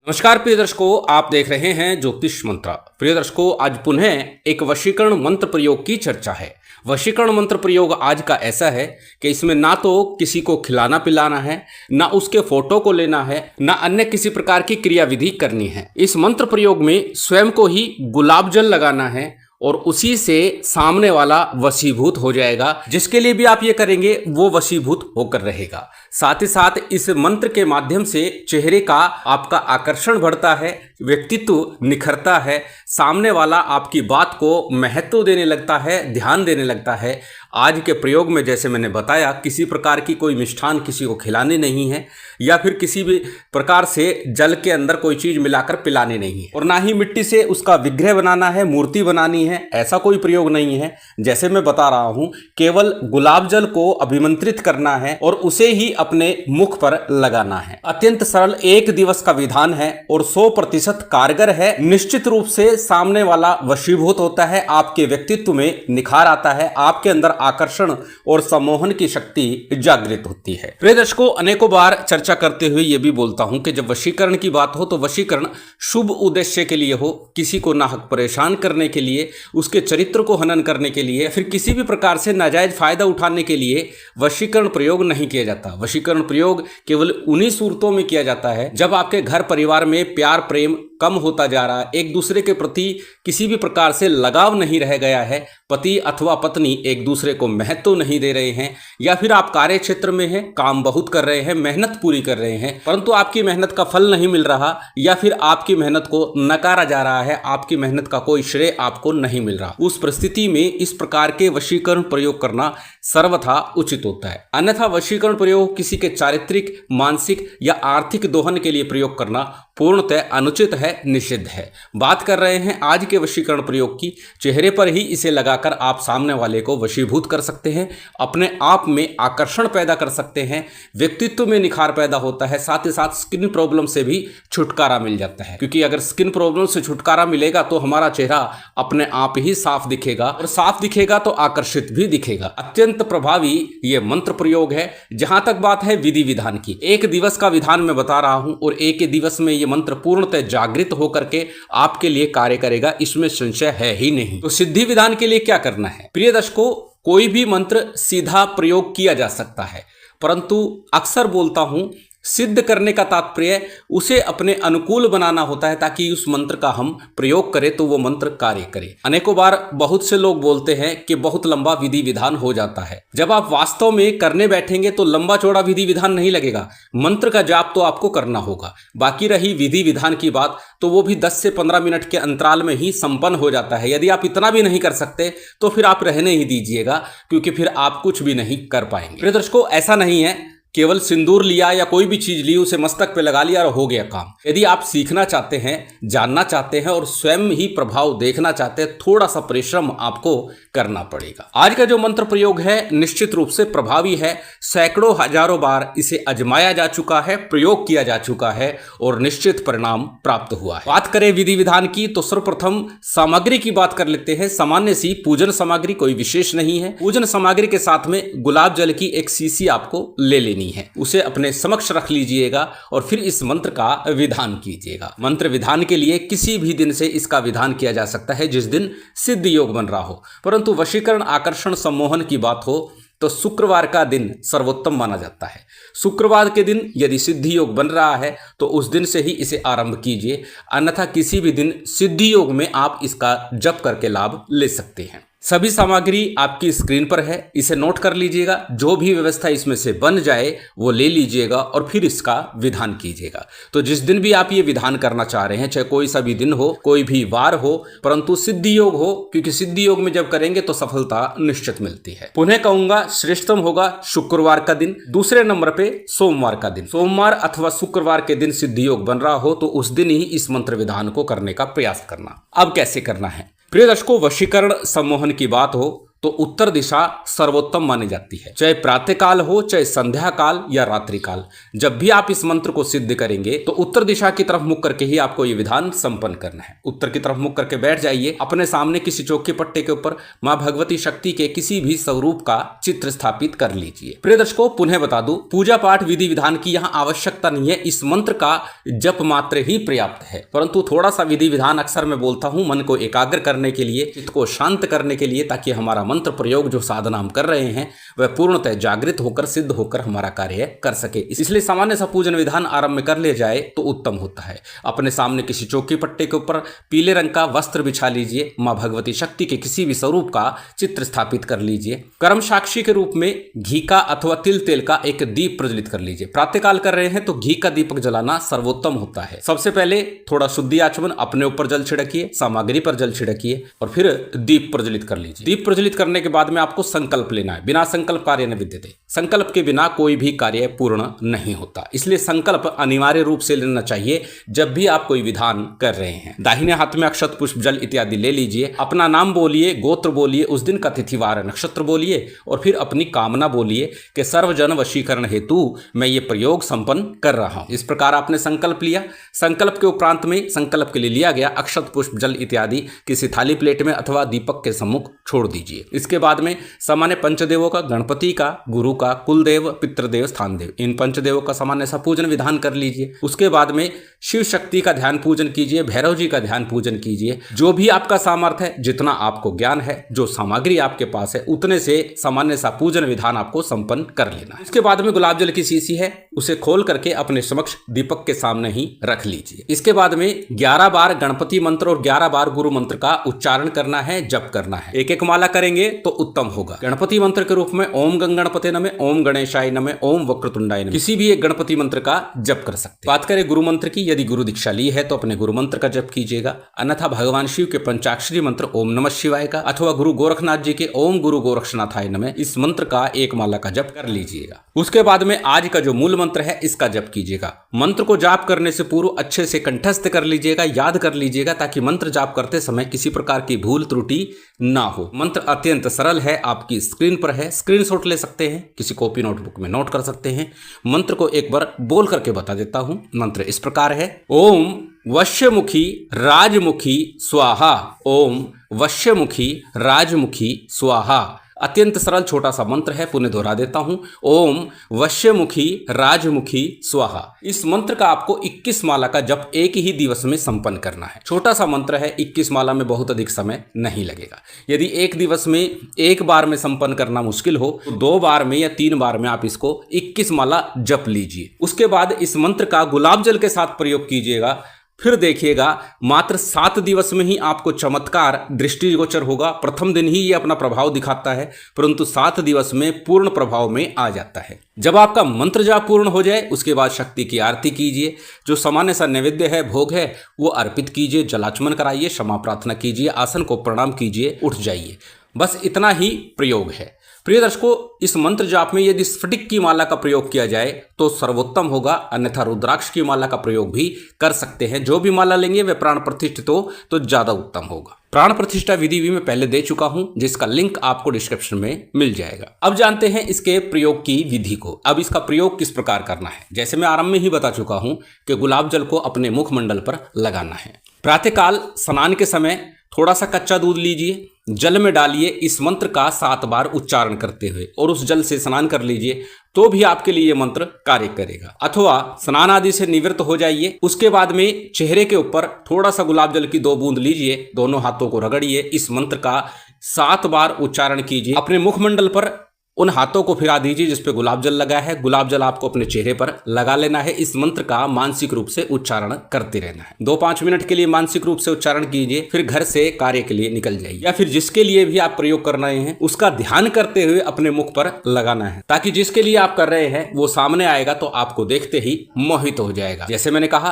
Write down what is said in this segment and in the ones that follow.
नमस्कार प्रिय दर्शकों, आप देख रहे हैं ज्योतिष मंत्र। प्रिय दर्शकों, आज पुनः एक वशीकरण मंत्र प्रयोग की चर्चा है। वशीकरण मंत्र प्रयोग आज का ऐसा है कि इसमें ना तो किसी को खिलाना पिलाना है, ना उसके फोटो को लेना है, ना अन्य किसी प्रकार की क्रियाविधि करनी है। इस मंत्र प्रयोग में स्वयं को ही गुलाब जल लगाना है और उसी से सामने वाला वशीभूत हो जाएगा। जिसके लिए भी आप ये करेंगे वो वशीभूत होकर रहेगा। साथ ही साथ इस मंत्र के माध्यम से चेहरे का आपका आकर्षण बढ़ता है, व्यक्तित्व निखरता है, सामने वाला आपकी बात को महत्व देने लगता है, ध्यान देने लगता है। आज के प्रयोग में जैसे मैंने बताया, किसी प्रकार की कोई मिष्ठान किसी को खिलाने नहीं है या फिर किसी भी प्रकार से जल के अंदर कोई चीज मिलाकर पिलाने नहीं है, और ना ही मिट्टी से उसका विग्रह बनाना है, मूर्ति बनानी है, ऐसा कोई प्रयोग नहीं है। जैसे मैं बता रहा हूं, केवल गुलाब जल को अभिमंत्रित करना है और उसे ही अपने मुख पर लगाना है। अत्यंत सरल 1 दिवस का विधान है और 100% कारगर है। निश्चित रूप से सामने वाला वशीभूत होता है, आपके व्यक्तित्व में निखार आता है, आपके अंदर आकर्षण और सम्मोहन की शक्ति जागृत होती है। प्रिय दर्शकों, अनेकों बार चर्चा करते हुए यह भी बोलता हूं कि जब वशीकरण की बात हो तो वशीकरण शुभ उद्देश्य के लिए हो, किसी को नाहक परेशान करने के लिए, उसके चरित्र को हनन करने के लिए, फिर किसी भी प्रकार से नाजायज फायदा उठाने के लिए वशीकरण प्रयोग नहीं किया जाता। वशीकरण प्रयोग केवल उन्हीं सूरतों में किया जाता है जब आपके घर परिवार में प्यार प्रेम कम होता जा रहा है, एक दूसरे के प्रति किसी भी प्रकार से लगाव नहीं रह गया है, पति अथवा पत्नी एक दूसरे को महत्व नहीं दे रहे हैं, या फिर आप कार्य क्षेत्र में हैं, काम बहुत कर रहे हैं, मेहनत पूरी कर रहे हैं, परंतु आपकी मेहनत का फल नहीं मिल रहा, या फिर आपकी मेहनत को नकारा जा रहा है, आपकी मेहनत का कोई श्रेय आपको नहीं मिल रहा। उस परिस्थिति में इस प्रकार के वशीकरण प्रयोग करना सर्वथा उचित होता है। अन्यथा वशीकरण प्रयोग किसी के चारित्रिक, मानसिक या आर्थिक दोहन के लिए प्रयोग करना पूर्णतः अनुचित है, निषिद्ध है। बात कर रहे हैं आज के वशीकरण प्रयोग की। चेहरे पर ही इसे लगाकर आप सामने वाले को वशीभूत कर सकते हैं, अपने आप में आकर्षण पैदा कर सकते हैं, व्यक्तित्व में निखार पैदा होता है, साथ ही साथ स्किन प्रॉब्लम से भी छुटकारा मिल जाता है। क्योंकि अगर स्किन प्रॉब्लम से छुटकारा मिलेगा तो हमारा चेहरा अपने आप ही साफ दिखेगा, और साफ दिखेगा तो आकर्षित भी दिखेगा। अत्यंत प्रभावी ये मंत्र प्रयोग है। जहां तक बात है विधि विधान की, 1 दिवस का विधान मैं बता रहा हूं और 1 दिवस में ये मंत्र पूर्णतः जागृत होकर के आपके लिए कार्य करेगा, इसमें संशय है ही नहीं। तो सिद्धि विधान के लिए क्या करना है? प्रिय दर्शकों, कोई भी मंत्र सीधा प्रयोग किया जा सकता है, परंतु अक्सर बोलता हूं सिद्ध करने का तात्पर्य उसे अपने अनुकूल बनाना होता है, ताकि उस मंत्र का हम प्रयोग करें तो वो मंत्र कार्य करे। अनेकों बार बहुत से लोग बोलते हैं कि बहुत लंबा विधि विधान हो जाता है। जब आप वास्तव में करने बैठेंगे तो लंबा चौड़ा विधि विधान नहीं लगेगा, मंत्र का जाप तो आपको करना होगा। बाकी रही विधि विधान की बात, तो वो भी 10 से 15 मिनट के अंतराल में ही संपन्न हो जाता है। यदि आप इतना भी नहीं कर सकते तो फिर आप रहने ही दीजिएगा, क्योंकि फिर आप कुछ भी नहीं कर पाएंगे। प्रिय दर्शकों, ऐसा नहीं है केवल सिंदूर लिया या कोई भी चीज ली, उसे मस्तक पे लगा लिया और हो गया काम। यदि आप सीखना चाहते हैं, जानना चाहते हैं और स्वयं ही प्रभाव देखना चाहते हैं, थोड़ा सा परिश्रम आपको करना पड़ेगा। आज का जो मंत्र प्रयोग है निश्चित रूप से प्रभावी है। सैकड़ों हजारों बार इसे आजमाया जा चुका है, प्रयोग किया जा चुका है और निश्चित परिणाम प्राप्त हुआ है। बात करें विधि विधान की तो सर्वप्रथम सामग्री की बात कर लेते हैं। सामान्य सी पूजन सामग्री, कोई विशेष नहीं है। पूजन सामग्री के साथ में गुलाब जल की एक शीशी आपको ले लेनी है, उसे अपने समक्ष रख लीजिएगा और फिर इस मंत्र का विधान कीजिएगा। मंत्र विधान के लिए किसी भी दिन से इसका विधान किया जा सकता है जिस दिन सिद्ध योग बन रहा हो, परंतु वशीकरण, आकर्षण, सम्मोहन की बात हो तो शुक्रवार का दिन सर्वोत्तम माना जाता है। शुक्रवार के दिन यदि सिद्धि योग बन रहा है तो उस दिन से ही इसे आरंभ कीजिए, अन्यथा किसी भी दिन सिद्धि योग में आप इसका जप करके लाभ ले सकते हैं। सभी सामग्री आपकी स्क्रीन पर है, इसे नोट कर लीजिएगा। जो भी व्यवस्था इसमें से बन जाए वो ले लीजिएगा और फिर इसका विधान कीजिएगा। तो जिस दिन भी आप ये विधान करना चाह रहे हैं, चाहे कोई सा भी दिन हो, कोई भी वार हो, परंतु सिद्धि योग हो, क्योंकि सिद्धि योग में जब करेंगे तो सफलता निश्चित मिलती है। पुनः कहूंगा, श्रेष्ठतम होगा शुक्रवार का दिन, दूसरे नंबर पे सोमवार का दिन। सोमवार अथवा शुक्रवार के दिन सिद्धि योग बन रहा हो तो उस दिन ही इस मंत्र विधान को करने का प्रयास करना। अब कैसे करना है? प्रिय दर्शकों, वशीकरण सम्मोहन की बात हो तो उत्तर दिशा सर्वोत्तम मानी जाती है। चाहे प्रातः काल हो, चाहे संध्या काल या रात्रि काल, जब भी आप इस मंत्र को सिद्ध करेंगे तो उत्तर दिशा की तरफ मुख करके ही आपको ये विधान संपन्न करना है। उत्तर की तरफ मुख करके बैठ जाइए। अपने सामने किसी चौके पट्टे के ऊपर मां भगवती शक्ति के किसी भी स्वरूप का चित्र स्थापित कर लीजिए। प्रिय दर्शकों, पुनः बता दूं, पूजा पाठ विधि विधान की यहाँ आवश्यकता नहीं है। इस मंत्र का जप मात्र ही पर्याप्त है, परंतु थोड़ा सा विधि विधान अक्सर मैं बोलता हूं मन को एकाग्र करने के लिए, चित्त को शांत करने के लिए, ताकि हमारा मंत्र प्रयोग जो साधना हम कर रहे हैं वह पूर्णतः जागृत होकर सिद्ध होकर हमारा कार्य कर सके। इसलिए सामान्य सा पूजन विधान आरंभ में कर लिया जाए तो उत्तम होता है। अपने सामने किसी चौकी पट्टे के ऊपर पीले रंग का वस्त्र बिछा लीजिए। मां भगवती शक्ति के किसी भी स्वरूप का चित्र स्थापित कर लीजिए। कर्म साक्षी के रूप में घी का अथवा तिल तेल का एक दीप प्रज्वलित कर लीजिए। प्रातःकाल कर रहे हैं तो घी का दीपक जलाना सर्वोत्तम होता है। सबसे पहले थोड़ा शुद्धि आचमन, अपने ऊपर जल छिड़किए, सामग्री पर जल छिड़किए और फिर दीप प्रज्वलित कर लीजिए। दीप प्रज्वलित करने के बाद में आपको संकल्प लेना है। बिना संकल्प कार्य न विद्यते। संकल्प के बिना कोई भी कार्य पूर्ण नहीं होता, इसलिए संकल्प अनिवार्य रूप से लेना चाहिए जब भी आप कोई विधान कर रहे हैं। दाहिने हाथ में अक्षत पुष्प जल इत्यादि ले लीजिए। अपना नाम बोलिए, गोत्र बोलिए, उस दिन का तिथिवार नक्षत्र बोलिए और फिर अपनी कामना बोलिए कि सर्वजन वशीकरण हेतु मैं ये प्रयोग संपन्न कर रहा हूं। इस प्रकार आपने संकल्प लिया। संकल्प के उपरांत में संकल्प के लिए लिया गया अक्षत पुष्प जल इत्यादि किसी थाली प्लेट में अथवा दीपक के सम्मुख छोड़ दीजिए। इसके बाद में सामान्य पंचदेवों का, गणपति का, गुरु का, कुलदेव, पितृदेव, स्थान देव, इन पंचदेवों का सामान्य सा पूजन विधान कर लीजिए। उसके बाद में शिव शक्ति का ध्यान पूजन कीजिए, भैरव जी का ध्यान पूजन कीजिए। जो भी आपका सामर्थ्य है, जितना आपको ज्ञान है, जो सामग्री आपके पास है, उतने से सामान्य सा पूजन विधान आपको संपन्न कर लेना है। इसके बाद में गुलाब जल की शीशी है, उसे खोल करके अपने समक्ष दीपक के सामने ही रख लीजिए। इसके बाद में 11 बार गणपति मंत्र और 11 बार गुरु मंत्र का उच्चारण करना है, जप करना है। एक एक माला करेंगे तो उत्तम होगा। गणपति मंत्र के रूप में ओम गणपते नमः, ओम गणेशाय नमः, ओम वक्रतुंडाय नमः, किसी भी एक गणपति मंत्र का जप कर सकते हैं। बात करें गुरु मंत्र की, यदि गुरु दीक्षा ली है तो अपने गुरु मंत्र का जप कीजिएगा, अन्यथा भगवान शिव के पंचाक्षरी मंत्र ओम नमः शिवाय का अथवा गुरु गोरखनाथ जी के ओम गुरु गोरक्षनाथाय नमः, इस मंत्र का एक माला का जप कर लीजिएगा। उसके बाद में आज का जो मूल मंत्र है इसका जप कीजिएगा। मंत्र को जाप करने से पूर्व अच्छे से कंठस्थ कर लीजिएगा, याद कर लीजिएगा, ताकि मंत्र जाप करते समय किसी प्रकार की भूल त्रुटि ना हो। मंत्र अत्यंत सरल है, आपकी स्क्रीन पर है, स्क्रीनशॉट ले सकते हैं, किसी कॉपी नोटबुक में नोट कर सकते हैं। मंत्र को एक बार बोल करके बता देता हूं। मंत्र इस प्रकार है, ओम वश्यमुखी राजमुखी स्वाहा, ओम वश्यमुखी राजमुखी स्वाहा। अत्यंत सरल छोटा सा मंत्र है, पुनः दोहरा देता हूं, ओम वश्यमुखी राजमुखी स्वाहा। इस मंत्र का आपको 21 माला का जप एक ही दिवस में संपन्न करना है। छोटा सा मंत्र है, 21 माला में बहुत अधिक समय नहीं लगेगा। यदि एक दिवस में एक बार में संपन्न करना मुश्किल हो तो 2 बार में या 3 बार में आप इसको 21 माला जप लीजिए। उसके बाद इस मंत्र का गुलाब जल के साथ प्रयोग कीजिएगा। फिर देखिएगा मात्र 7 दिवस में ही आपको चमत्कार दृष्टिगोचर होगा। प्रथम दिन ही ये अपना प्रभाव दिखाता है, परंतु 7 दिवस में पूर्ण प्रभाव में आ जाता है। जब आपका मंत्र जाप पूर्ण हो जाए उसके बाद शक्ति की आरती कीजिए। जो सामान्य सा नैवेद्य है, भोग है, वो अर्पित कीजिए, जलाचमन कराइए, क्षमा प्रार्थना कीजिए, आसन को प्रणाम कीजिए, उठ जाइए। बस इतना ही प्रयोग है। प्रिय दर्शकों, इस मंत्र जाप में यदि स्फटिक की माला का प्रयोग किया जाए तो सर्वोत्तम होगा, अन्यथा रुद्राक्ष की माला का प्रयोग भी कर सकते हैं। जो भी माला लेंगे वे प्राण प्रतिष्ठित हो तो ज्यादा उत्तम होगा। प्राण प्रतिष्ठा विधि भी मैं पहले दे चुका हूं, जिसका लिंक आपको डिस्क्रिप्शन में मिल जाएगा। अब जानते हैं इसके प्रयोग की विधि को। अब इसका प्रयोग किस प्रकार करना है। जैसे मैं आरंभ में ही बता चुका हूं कि गुलाब जल को अपने मुखमंडल पर लगाना है। प्रातःकाल स्नान के समय थोड़ा सा कच्चा दूध लीजिए, जल में डालिए, इस मंत्र का 7 बार उच्चारण करते हुए और उस जल से स्नान कर लीजिए, तो भी आपके लिए ये मंत्र कार्य करेगा। अथवा स्नान आदि से निवृत्त हो जाइए, उसके बाद में चेहरे के ऊपर थोड़ा सा गुलाब जल की 2 बूंद लीजिए, दोनों हाथों को रगड़िए, इस मंत्र का 7 बार उच्चारण कीजिए। अपने मुखमंडल पर उन हाथों को फिरा दीजिए जिस पे गुलाब जल लगा है। गुलाब जल आपको अपने चेहरे पर लगा लेना है। इस मंत्र का मानसिक रूप से उच्चारण करते रहना है। 2-5 मिनट के लिए मानसिक रूप से उच्चारण कीजिए, फिर घर से कार्य के लिए निकल जाइए, या फिर जिसके लिए भी आप प्रयोग कर रहे हैं उसका ध्यान करते हुए अपने मुख पर लगाना है, ताकि जिसके लिए आप कर रहे हैं वो सामने आएगा तो आपको देखते ही मोहित हो जाएगा। जैसे मैंने कहा,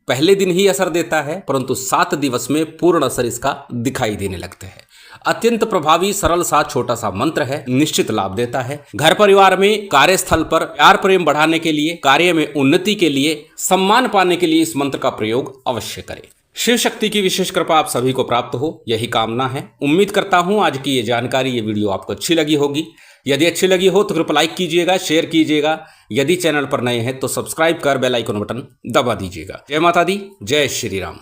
पहले दिन ही असर देता है, परंतु 7 दिवस में पूर्ण असर इसका दिखाई देने लगता है। अत्यंत प्रभावी, सरल सा छोटा सा मंत्र है, निश्चित लाभ देता है। घर परिवार में, कार्यस्थल पर प्यार प्रेम बढ़ाने के लिए, कार्य में उन्नति के लिए, सम्मान पाने के लिए इस मंत्र का प्रयोग अवश्य करें। शिव शक्ति की विशेष कृपा आप सभी को प्राप्त हो, यही कामना है। उम्मीद करता हूं आज की ये जानकारी, ये वीडियो आपको अच्छी लगी होगी। यदि अच्छी लगी हो तो कृपया लाइक कीजिएगा, शेयर कीजिएगा। यदि चैनल पर नए हैं तो सब्सक्राइब कर बेल आइकन बटन दबा दीजिएगा। जय माता दी, जय श्री राम।